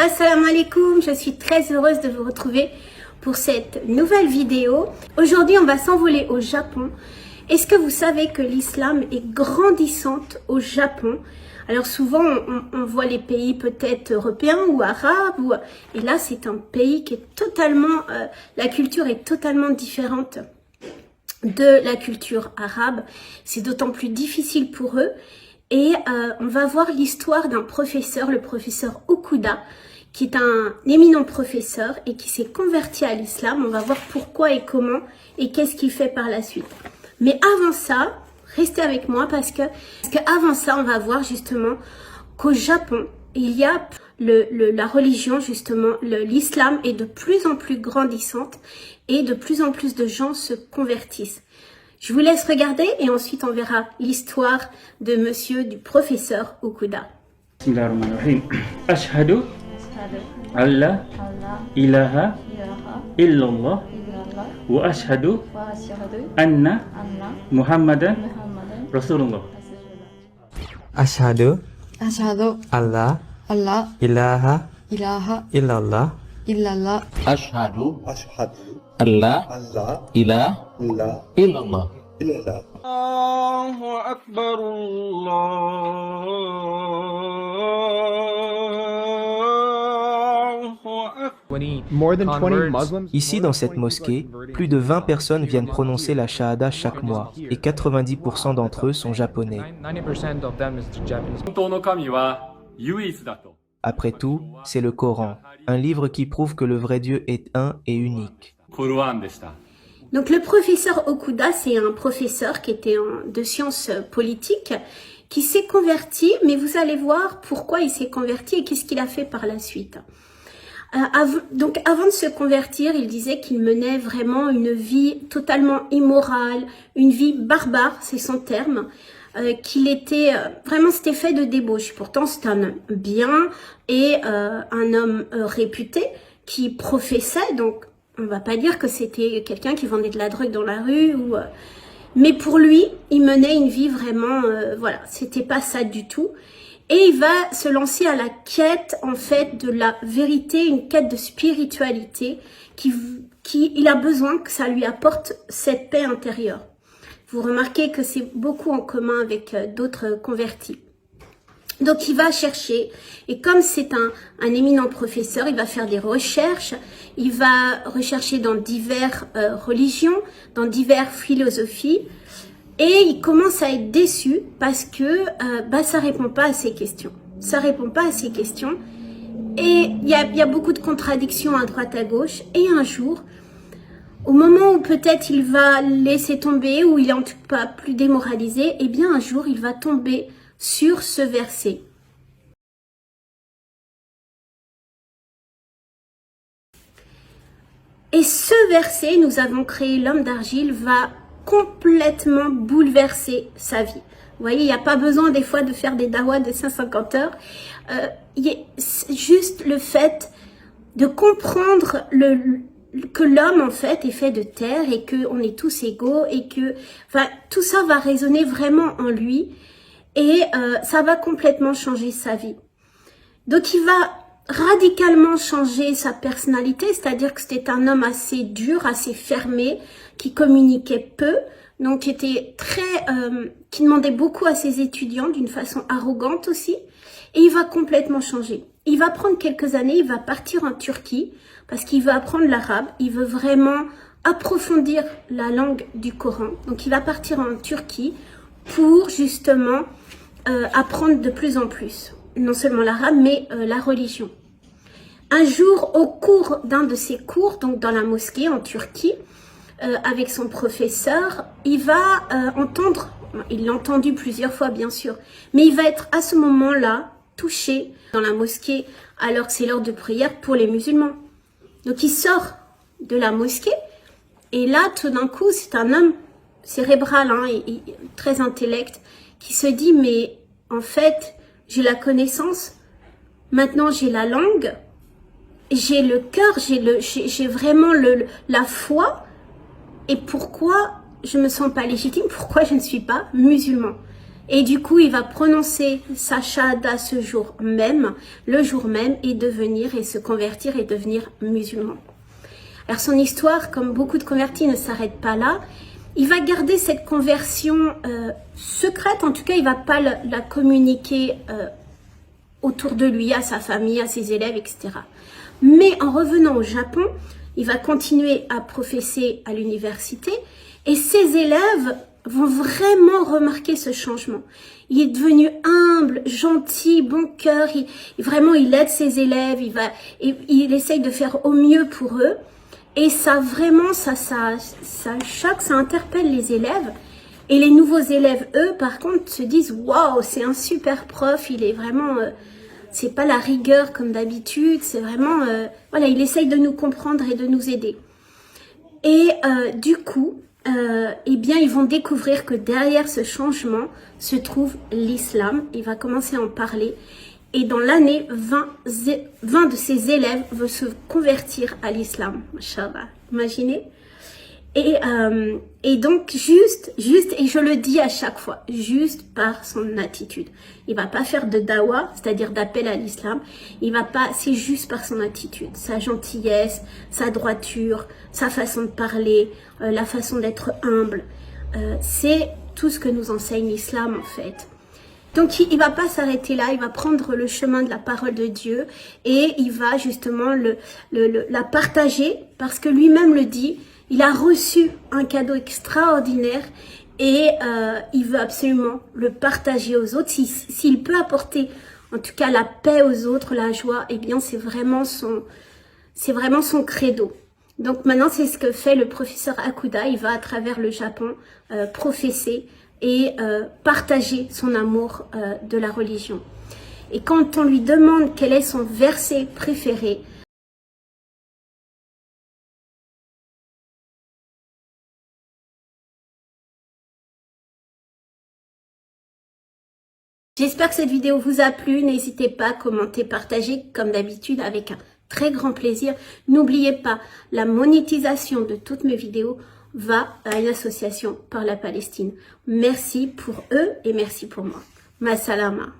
Assalamu alaikum, je suis très heureuse de vous retrouver pour cette nouvelle vidéo. Aujourd'hui, on va s'envoler au Japon. Est-ce que vous savez que l'islam est grandissante au Japon? Alors souvent, on voit les pays peut-être européens ou arabes, et là c'est un pays qui est totalement, la culture est totalement différente de la culture arabe. C'est d'autant plus difficile pour eux. Et on va voir l'histoire d'un professeur, le professeur Okuda, qui est un éminent professeur et qui s'est converti à l'islam. On va voir pourquoi et comment et qu'est-ce qu'il fait par la suite. Mais avant ça, restez avec moi parce que avant ça, on va voir justement qu'au Japon, il y a la religion, justement, l'islam est de plus en plus grandissante et de plus en plus de gens se convertissent. Je vous laisse regarder et ensuite on verra l'histoire de du professeur Okuda. Bismillahirrahmanirrahim. Ashhadu alla ilaha illallah wa ashhadu anna Muhammadan Rasulullah. Ashhadu Allah ilaha ilaha illallah illallah Ashhadu Allah ilaha illallah. Allahu Akbar, Allahu Akbar. Ici, dans cette mosquée, plus de 20 personnes viennent prononcer la shahada chaque mois et 90% d'entre eux sont japonais. Après tout, c'est le Coran, un livre qui prouve que le vrai Dieu est un et unique. Donc le professeur Okuda, c'est un professeur qui était de sciences politiques, qui s'est converti, mais vous allez voir pourquoi il s'est converti et qu'est-ce qu'il a fait par la suite. Donc avant de se convertir, il disait qu'il menait vraiment une vie totalement immorale, une vie barbare, c'est son terme, qu'il était vraiment, c'était fait de débauche. Pourtant c'est un homme bien et un homme réputé qui professait, donc on va pas dire que c'était quelqu'un qui vendait de la drogue dans la rue mais pour lui, il menait une vie vraiment, voilà, c'était pas ça du tout. Et il va se lancer à la quête, en fait, de la vérité, une quête de spiritualité il a besoin que ça lui apporte cette paix intérieure. Vous remarquez que c'est beaucoup en commun avec d'autres convertis. Donc il va chercher, et comme c'est un éminent professeur, il va faire des recherches, il va rechercher dans diverses religions, dans diverses philosophies, et il commence à être déçu parce que ça répond pas à ses questions. Ça répond pas à ses questions, et il y a beaucoup de contradictions à droite à gauche, et un jour, au moment où peut-être il va laisser tomber, ou il est en tout cas plus démoralisé, eh bien un jour il va tomber sur ce verset. Et ce verset, nous avons créé l'homme d'argile, va complètement bouleverser sa vie. Vous voyez, il n'y a pas besoin des fois de faire des dawas de 150 heures. Juste le fait de comprendre que l'homme en fait est fait de terre et qu'on est tous égaux et que tout ça va résonner vraiment en lui. Et ça va complètement changer sa vie. Donc il va radicalement changer sa personnalité, c'est-à-dire que c'était un homme assez dur, assez fermé, qui communiquait peu, donc qui était qui demandait beaucoup à ses étudiants d'une façon arrogante aussi. Et il va complètement changer. Il va prendre quelques années, il va partir en Turquie parce qu'il veut apprendre l'arabe, il veut vraiment approfondir la langue du Coran. Donc il va partir en Turquie pour justement apprendre de plus en plus, non seulement l'arabe, mais la religion. Un jour, au cours d'un de ses cours, donc dans la mosquée en Turquie, avec son professeur, il va entendre, il l'a entendu plusieurs fois bien sûr, mais il va être à ce moment-là touché dans la mosquée alors que c'est l'heure de prière pour les musulmans. Donc il sort de la mosquée et là tout d'un coup c'est un homme cérébral, et très intellect, qui se dit mais en fait j'ai la connaissance, maintenant j'ai la langue, j'ai le cœur, j'ai vraiment la foi, et pourquoi je me sens pas légitime, pourquoi je ne suis pas musulman? Et du coup, il va prononcer sa shahada ce jour même, le jour même, et devenir et se convertir et devenir musulman. Alors son histoire, comme beaucoup de convertis, ne s'arrête pas là. Il va garder cette conversion secrète, en tout cas, il va pas la communiquer autour de lui, à sa famille, à ses élèves, etc. Mais en revenant au Japon, il va continuer à professer à l'université et ses élèves vont vraiment remarquer ce changement. Il est devenu humble, gentil, bon cœur, vraiment il aide ses élèves, il essaye de faire au mieux pour eux. Et ça vraiment, ça choque, ça interpelle les élèves. Et les nouveaux élèves, eux, par contre, se disent « Waouh, c'est un super prof, il est vraiment... c'est pas la rigueur comme d'habitude, c'est vraiment... voilà, il essaye de nous comprendre et de nous aider. » Et du coup, eh bien, ils vont découvrir que derrière ce changement se trouve l'islam. Il va commencer à en parler. Et dans l'année, 20 de ses élèves veulent se convertir à l'islam. Machallah, imaginez. Et donc, juste, et je le dis à chaque fois, juste par son attitude. Il va pas faire de dawa, c'est-à-dire d'appel à l'islam. Il va pas, c'est juste par son attitude, sa gentillesse, sa droiture, sa façon de parler, la façon d'être humble. C'est tout ce que nous enseigne l'islam, en fait. Donc, il va pas s'arrêter là, il va prendre le chemin de la parole de Dieu et il va justement la partager parce que lui-même le dit. Il a reçu un cadeau extraordinaire et il veut absolument le partager aux autres. S'il peut apporter, en tout cas, la paix aux autres, la joie, eh bien, c'est vraiment son credo. Donc maintenant, c'est ce que fait le professeur Akuda. Il va à travers le Japon professer et partager son amour de la religion. Et quand on lui demande quel est son verset préféré, j'espère que cette vidéo vous a plu. N'hésitez pas à commenter, partager comme d'habitude avec un très grand plaisir. N'oubliez pas, la monétisation de toutes mes vidéos va à une association par la Palestine. Merci pour eux et merci pour moi. Ma salama.